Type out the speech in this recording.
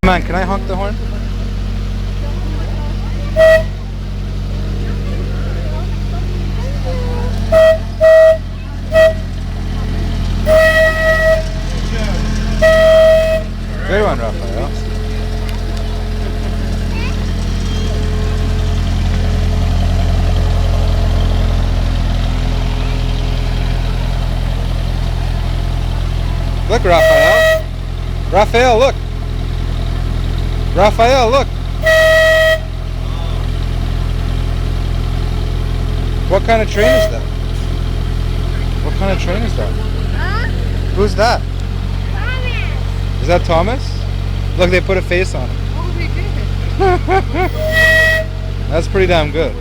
Man, can I honk the horn? Good one, Raphael. Look, Raphael. Raphael, look. Raphael, look. What kind of train is that? What kind of train is that? Who's that? Thomas. Is that Thomas? Look, they put a face on him. Oh, they did. That's pretty damn good.